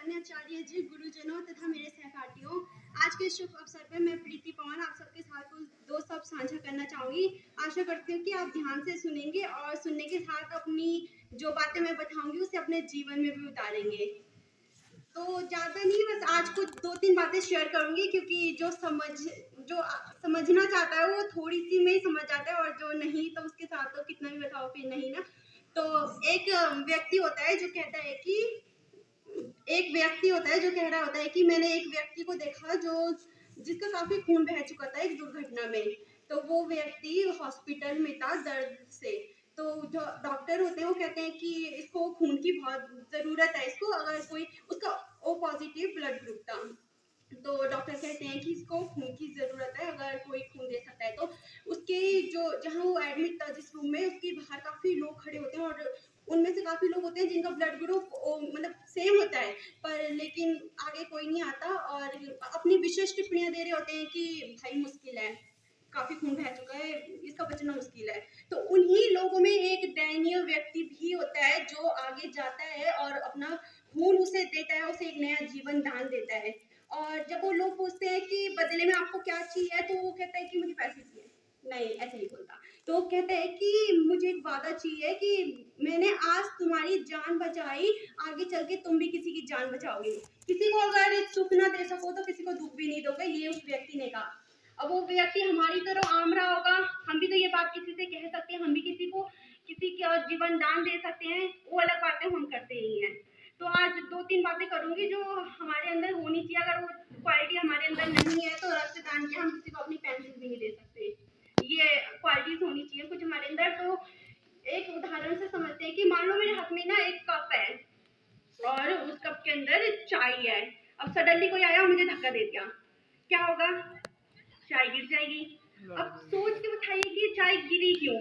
आचार्य जी, गुरुजनों तथा मेरे सहपाठियों, आज के शुभ अवसर पर मैं प्रीति पवन आप सबके साथ कुछ दो शब्द साझा करना चाहूंगी। आशा करती हूँ कि आप ध्यान से सुनेंगे और सुनने के साथ अपनी जो बातें मैं बताऊंगी उसे अपने जीवन में भी उतारेंगे। तो ज़्यादा नहीं, बस आज कुछ दो तीन बातें शेयर करूंगी, क्योंकि जो समझना चाहता है वो थोड़ी सी में ही समझ जाता है, और जो नहीं तो उसके साथ तो कितना भी बताओ फिर नहीं ना। तो एक व्यक्ति होता है जो कहता है कि कह रहा होता है कि मैंने एक व्यक्ति को देखा जिसका काफी खून बह चुका था एक दुर्घटना में। तो वो व्यक्ति हॉस्पिटल में था दर्द से। तो जो डॉक्टर होते हैं वो कहते हैं कि इसको खून की बहुत जरूरत है, इसको अगर कोई उसका ओ पॉजिटिव ब्लड ग्रुप था। तो डॉक्टर कहते हैं कि इसको खून की जरूरत है, अगर कोई खून दे सकता है तो। उसके जो जहाँ वो एडमिट था जिस रूम में, उसके बाहर काफी लोग खड़े होते हैं, और उनमें से काफी लोग होते हैं जिनका ब्लड ग्रुप मतलब सेम होता है, पर लेकिन आगे कोई नहीं आता और अपनी विशेष टिप्पणियां दे रहे होते हैं कि भाई मुश्किल है, काफी खून बह चुका है, इसका बचना मुश्किल है। तो उन्हीं लोगों में एक दयनीय व्यक्ति भी होता है जो आगे जाता है और अपना खून उसे देता है, उसे एक नया जीवन दान देता है। और जब वो लोग पूछते हैं कि बदले में आपको क्या चाहिए, तो वो कहता है कि मुझे पैसे चाहिए। नहीं, ऐसे नहीं बोलता। तो वो कहता है कि मुझे एक वादा चाहिए कि मैंने आज तुम्हारी जान बचाई, आगे चल के तुम भी किसी की जान बचाओगे। किसी को अगर सुख ना दे सको तो किसी को दुख भी नहीं दोगे, ये उस व्यक्ति ने कहा। अब वो व्यक्ति हमारी तरह आम रहा होगा, हम भी तो ये बात किसी से कह सकते हैं, हम भी किसी का जीवन दान दे सकते हैं, वो अलग बातें हम करते ही हैं। तो आज दो तीन बातें करूंगी जो हमारे अंदर होनी चाहिए। अगर वो क्वालिटी हमारे अंदर नहीं है तो रक्तदान के हम किसी को अपनी पेंसिल भी नहीं दे सकते। ये क्वालिटीज होनी चाहिए कुछ हमारे अंदर। तो एक उदाहरण से समझते हैं कि मान लो मेरे हाथ में ना एक कप है और उस कप के अंदर चाय है। अब सडनली कोई आया और मुझे धक्का दे दिया, क्या होगा? चाय गिर जाएगी। अब सोच के बताइए कि चाय गिरी क्यों?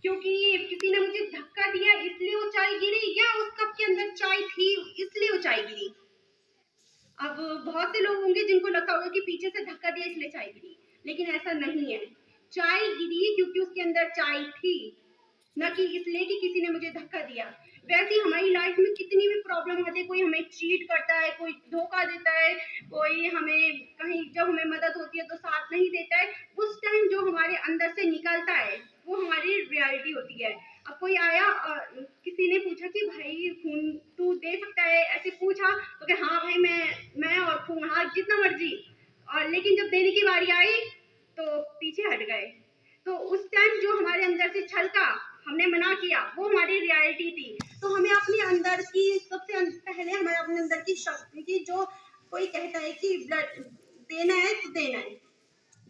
क्योंकि किसी ने मुझे धक्का दिया इसलिए वो चाय गिरी, या उस कप के अंदर चाय थी इसलिए वो चाय गिरी? अब बहुत से लोग होंगे जिनको लगता होगा कि पीछे से धक्का दिया इसलिए चाय गिरी, लेकिन ऐसा नहीं है। चाय गिरी क्योंकि उसके अंदर चाय थी, न कि इसलिए कि किसी ने मुझे धक्का दिया। वैसे ही हमारी लाइफ में कितनी भी प्रॉब्लम आती है, कोई हमें चीट करता है, कोई धोखा देता है, कोई हमें कहीं जब हमें मदद होती है तो साथ नहीं देता है, उस टाइम जो हमारे अंदर से निकलता है वो हमारी रियलिटी होती है। अब कोई आया और किसी ने पूछा कि भाई खून तू दे सकता है, ऐसे पूछा तो कि हाँ भाई मैं और खून, हाँ जितना मर्जी। और लेकिन जब देने की बारी आई तो पीछे हट गए। तो उस टाइम जो हमारे अंदर से छलका, हमने मना किया, वो हमारी रियलिटी थी। तो हमें अपने अंदर की सबसे पहले हमारे अपने अंदर की शक्ति की, जो कोई कहता है कि ब्लड देना है तो देना है।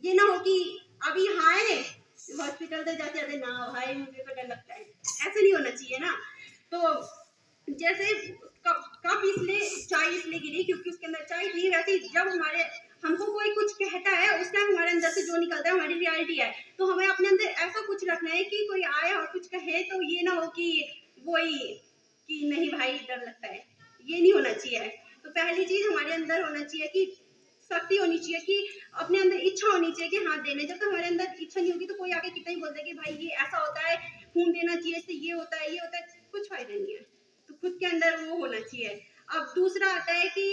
ये ना हो कि अभी हाँ है हॉस्पिटल से जाते जाते ना भाई मुझे तो डर लगता है, ऐसे नहीं होना चाहिए ना। तो जैसे कप इसलिए चाय इसलिए गिरी क्योंकि उसके अंदर चाय थी, वैसे जब हमको कोई कुछ कहता है उस टाइम हमारे अंदर से जो निकलता है हमारी रियलिटी है। तो हमें अपने अंदर ऐसा कुछ रखना है कि कोई आए और कुछ कहे तो ये ना हो कि वही कि नहीं भाई डर लगता है, ये नहीं होना चाहिए। तो पहली चीज हमारे अंदर होना चाहिए कि शक्ति होनी चाहिए, कि अपने अंदर इच्छा होनी चाहिए कि हाँ देने। जब तक हमारे अंदर इच्छा नहीं होगी तो कोई आके कितना ही बोल देगा कि भाई ये ऐसा होता है, खून देना चाहिए, इससे ये होता है, ये होता है, कुछ फायदा नहीं है। तो खुद के अंदर वो होना चाहिए। अब दूसरा आता है कि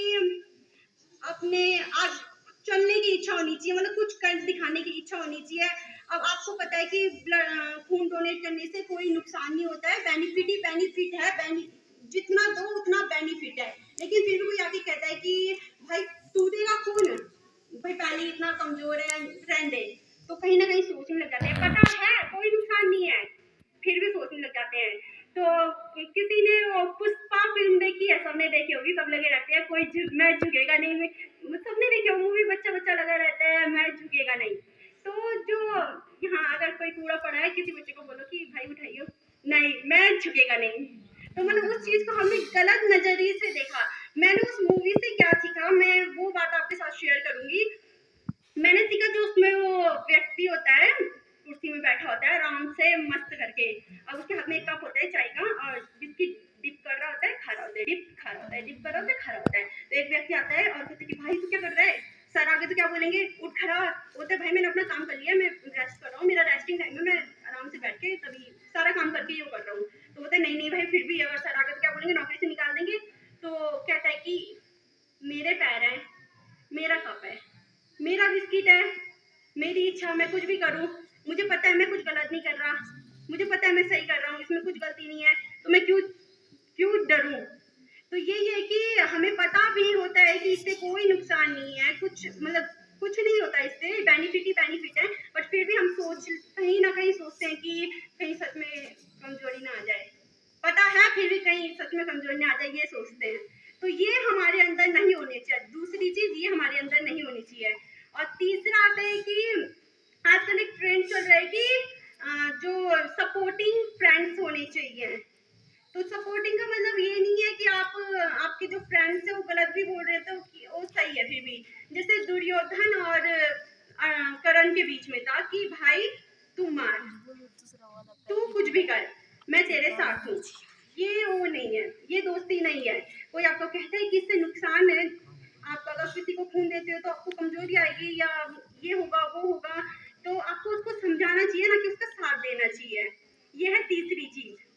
अपने आज चलने की इच्छा होनी चाहिए, मतलब कुछ कर दिखाने की इच्छा होनी चाहिए। अब आपको पता है कि खून डोनेट करने से कोई नुकसान नहीं होता है, बेनिफिट ही बेनिफिट है, जितना दो उतना बेनिफिट है। लेकिन फिर भी कोई आके कहता है कि भाई तू देगा खून, भाई पहले इतना कमजोर है, रहने दे। तो कहीं ना कहीं सोचने लग जाते हैं, पता है कोई नुकसान नहीं है, फिर भी सोचने लग जाते हैं। तो किसी ने पुष्पा फिल्म देखी है, सबने देखी होगी, सब लगे रहते हैं मैं झुकेगा नहीं, सबने देखी हो मूवी, बच्चा बच्चा लगा रहता है मैं झुकेगा नहीं। तो जो यहाँ अगर कोई कूड़ा पड़ा है किसी बच्चे को बोलो कि भाई उठाइयो, नहीं मैं झुकेगा नहीं। तो मतलब उस चीज को हमने गलत नजरिए से देखा। मैंने उस मूवी से क्या सीखा, मैं वो बात आपके साथ शेयर करूंगी। मैंने सीखा जो उसमें वो व्यक्ति होता है कुर्सी में बैठा होता है आराम से मस्त करके, और उसके हाथ में एक कप होता है चाय का, और जिसकी डिप कर रहा होता है, खा रहा होता है, डिप खा रहा होता है, डिप कर रहा होता है, खा रहा होता है। तो एक व्यक्ति आता है और कहता है कि भाई तू क्या कर रहा है? सर आगे तो क्या बोलेंगे, उठ खड़ा होता है, भाई मैंने अपना काम कर लिया, मैं रेस्ट कर रहा हूँ, मेरा रेस्टिंग टाइम है, मैं आराम से बैठ के तभी सारा काम करके ये कर रहा हूँ। तो बोलता है नहीं नहीं भाई, फिर भी अगर सर आगे तो क्या बोलेंगे, नौकरी से निकाल देंगे। तो कहता है कि है मैं सही कर रहा हूँ, इसमें कुछ गलती नहीं है, तो मैं क्यों डरूं। तो यही है कि हमें पता भी होता है कि इससे कोई नुकसान नहीं है, कुछ नहीं होता, इससे बेनिफिट ही बेनिफिट है, बट फिर भी हम कहीं ना कहीं सोचते हैं कि कहीं सच में कमजोरी ना आ जाए। पता है फिर भी कहीं सच में कमजोरी ना आ जाए, ये सोचते हैं। तो ये हमारे अंदर नहीं होनी चाहिए। दूसरी चीज ये हमारे अंदर नहीं होनी चाहिए। और तीसरा आता है कि आजकल एक ट्रेंड चल रहा है कि जो सपोर्टिंग फ्रेंड्स होने चाहिए। तो सपोर्टिंग का मतलब ये नहीं है कि आपके जो फ्रेंड्स है वो गलत भी बोल रहे हैं तो वो सही है। फिर भी जैसे दुर्योधन और करण के बीच में था कि भाई तू मार, तू कुछ भी कर, मैं तेरे साथ हूँ। ये वो नहीं है, ये दोस्ती नहीं है। कोई आपको कहता है कि इससे नुकसान है, आप अगर किसी को खून देते हो तो आपको कमजोरी आएगी या ये होगा वो होगा, तो आपको उसको समझाना चाहिए ना कि उसका साथ देना चाहिए। ये है तीसरी चीज।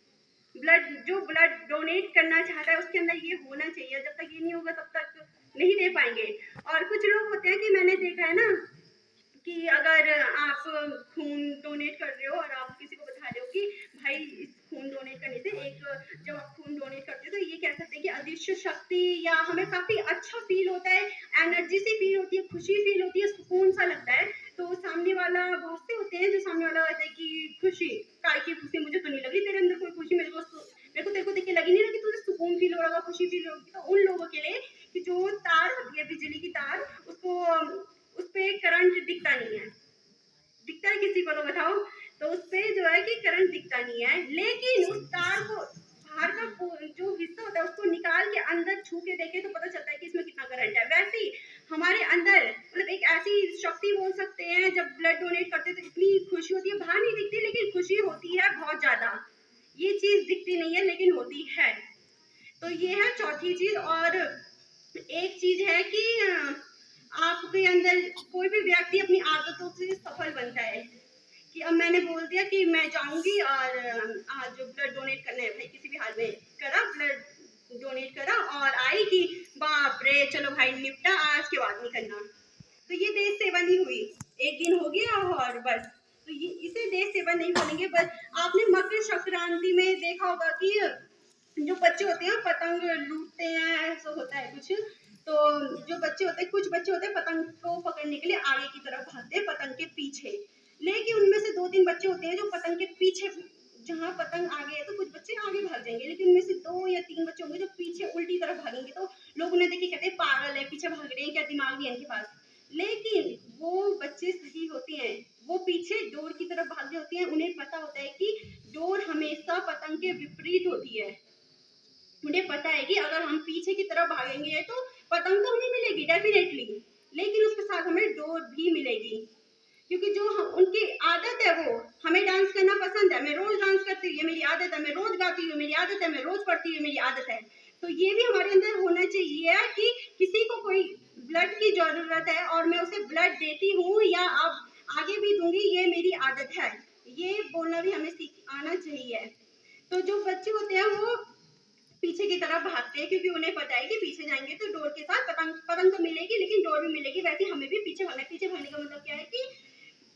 जो ब्लड डोनेट करना चाहता है उसके अंदर ये होना चाहिए। जब तक ये नहीं होगा तब तक नहीं दे पाएंगे। और कुछ लोग होते हैं कि मैंने देखा है ना कि अगर आप खून डोनेट कर रहे हो और आप किसी को बता रहे हो कि भाई इस खून डोनेट करने से जब आप खून डोनेट करते हो तो ये कह सकते हैं कि अदृश्य शक्ति, या हमें काफी अच्छा फील होता है, एनर्जी सी फील होती है, खुशी फील होती है, सुकून सा लगता है। तो सामने वाला बहुत से होते हैं जो सामने वाला कहते हैं कि खुशी, काय की खुशी, मुझे तो नहीं लगी तेरे अंदर कोई खुशी, मेरे को तेरे को देख के लगी नहीं लगी, तुझे सुकून फील हो रहा, खुशी फील होगी। तो उन लोगों के लिए कि जो तार होती है बिजली की तार, उसको उस पे करंट दिखता नहीं है। दिखता है किसी को तो बताओ। तो उस पे जो है कि करंट दिखता नहीं है, लेकिन उस तार को बाहर का जो हिस्सा होता है उसको निकाल के अंदर छू के देखे तो पता चलता है कि इसमें कितना करंट है। वैसे ही हमारे अंदर मतलब एक ऐसी शक्ति बोल सकते हैं, जब ब्लड डोनेट करते तो इतनी खुशी होती है, बाहर नहीं दिखती लेकिन खुशी होती है बहुत ज्यादा। ये चीज दिखती नहीं है लेकिन होती है। तो ये है चौथी चीज। और एक चीज है कि आपके अंदर कोई भी व्यक्ति अपनी आदतों से सफल बनता है। कि अब मैंने बोल दिया कि मैं जाऊंगी और आज ब्लड डोनेट करना है, भाई किसी भी हाल में करा, ब्लड डोनेट करा और आई कि बाप रे चलो भाई निपटा, आज के बाद नहीं करना। तो ये देश सेवा नहीं हुई, एक दिन हो गया और बस। तो ये इसे देश सेवा नहीं बोलेंगे। बस आपने मकर संक्रांति में देखा होगा कि जो बच्चे होते हैं पतंग लूटते हैं, ऐसा होता है कुछ। तो जो बच्चे होते हैं, कुछ बच्चे होते हैं पतंग को पकड़ने के लिए आगे की तरफ भागते हैं पतंग के पीछे, लेकिन उनमें से 2-3 बच्चे होते हैं जो पतंग के पीछे, जहाँ पतंग आगे है तो कुछ बच्चे आगे भाग जाएंगे, लेकिन उनमें से 2 या 3 बच्चे होंगे जो पीछे उल्टी तरफ भागेंगे। तो लोग उन्हें देख के कहते हैं पागल है, पीछे भाग रहे हैं, क्या दिमाग नहीं है इनके पास। लेकिन वो बच्चे सही होते हैं, वो पीछे डोर की तरफ भाग रहे होते हैं। उन्हें पता होता है कि डोर हमेशा पतंग के विपरीत होती है। उन्हें पता है कि अगर हम पीछे की तरफ भागेंगे तो पतंग तो हमें मिलेगी डेफिनेटली, लेकिन उसके साथ हमें डोर भी मिलेगी। क्योंकि जो उनकी आदत है, वो हमें डांस करना पसंद है, मैं रोज डांस करती हूँ, ये मेरी आदत है, मैं रोज गाती हूँ, मेरी आदत है, मैं रोज पढ़ती हूँ, मेरी आदत है। तो ये भी हमारे अंदर होना चाहिए कि किसी को कोई ब्लड की जरूरत है और मैं उसे ब्लड देती हूँ या अब आगे भी दूंगी, ये मेरी आदत है, ये बोलना भी हमें आना चाहिए। तो जो बच्चे होते हैं वो पीछे की तरफ भागते हैं क्योंकि उन्हें पता है कि पीछे जाएंगे तो डोर के साथ पतंग तो मिलेगी लेकिन डोर भी मिलेगी। वैसे हमें भी पीछे भागना है। पीछे भागने का मतलब क्या है कि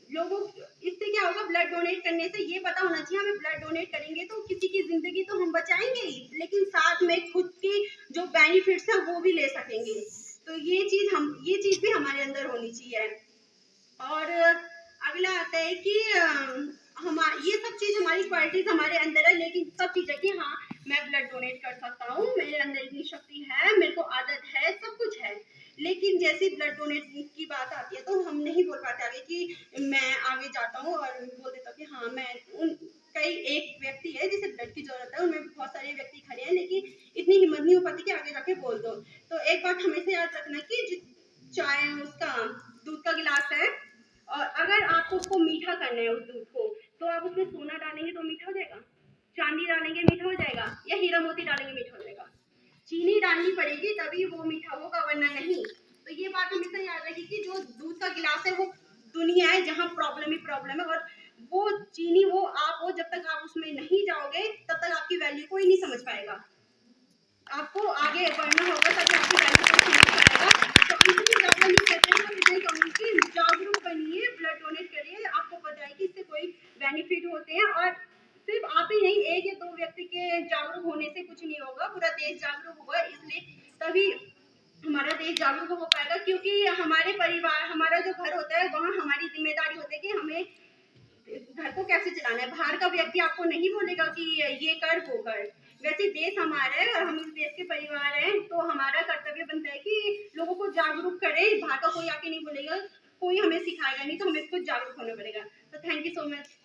लोगों, इससे क्या होगा, ब्लड डोनेट करने से ये पता होना चाहिए हमें ब्लड डोनेट करेंगे तो किसी की जिंदगी तो हम बचाएंगे ही, लेकिन साथ में खुद की जो बेनिफिट्स है वो भी ले सकेंगे। तो ये चीज भी हमारे अंदर होनी चाहिए। और अगला आता है कि ये सब चीज हमारी क्वालिटीज हमारे अंदर है, लेकिन सब चीज है कि हाँ मैं ब्लड डोनेट कर सकता हूँ, मेरे अंदर इतनी शक्ति है, मेरे को आदत है, सब कुछ है। लेकिन जैसे ब्लड डोनेट की बात आती है तो हम नहीं बोल पाते आगे कि मैं आगे जाता हूँ और बोल देता हूँ कि हाँ मैं कई एक व्यक्ति है जिसे ब्लड की जरूरत है, उनमें बहुत सारे व्यक्ति खड़े हैं लेकिन इतनी हिम्मत नहीं हो पाती कि आगे जाके बोल दो। तो एक बात हमेशा याद रखना कि चाय उसका दूध का गिलास है और अगर आपको उसको मीठा करना है उस दूध को, तो आप उसमें सोना डालेंगे तो मीठा हो जाएगा, चांदी डालेंगे मीठा हो जाएगा, या हीरा मोती डालेंगे मीठा हो जाएगा। चीनी डालनी पड़ेगी तभी वो मीठा होगा, वरना नहीं। तो ये बात हमेशा याद रखिए कि जो दूध का गिलास है वो दुनिया है जहाँ प्रॉब्लम ही प्रॉब्लम है, और वो चीनी वो आप हो, जब तक आप उसमें नहीं जाओगे तब तक आपकी वैल्यू कोई नहीं समझ पाएगा। आपको आगे बढ़ना होगा तभी आपकी वैल्यू को समझ पाएगा। तो इतनी ज़्यादा नहीं कहते हैं, मैं इतना कहूँगी कि जागरूक बनिए, ब्लड डोनेट करिए, आपको पता है कि इससे कोई बेनिफिट होते हैं। और सिर्फ आप ही नहीं, एक या दो व्यक्ति के जागरूक होने से कुछ नहीं होगा, पूरा देश जागरूक होगा, इसलिए तभी हमारा देश जागरूक हो पाएगा। क्योंकि हमारे परिवार, हमारा जो घर होता है वहाँ हमारी जिम्मेदारी होती है कि हमें घर को कैसे चलाना है। बाहर का व्यक्ति आपको नहीं बोलेगा कि ये कर वो कर। वैसे देश हमारा है और हम इस देश के परिवार हैं, तो हमारा कर्तव्य बनता है कि लोगों को जागरूक करें। बाहर का कोई आके नहीं बोलेगा, कोई हमें सिखाएगा नहीं, तो हमें खुद जागरूक होना पड़ेगा। तो थैंक यू सो मच।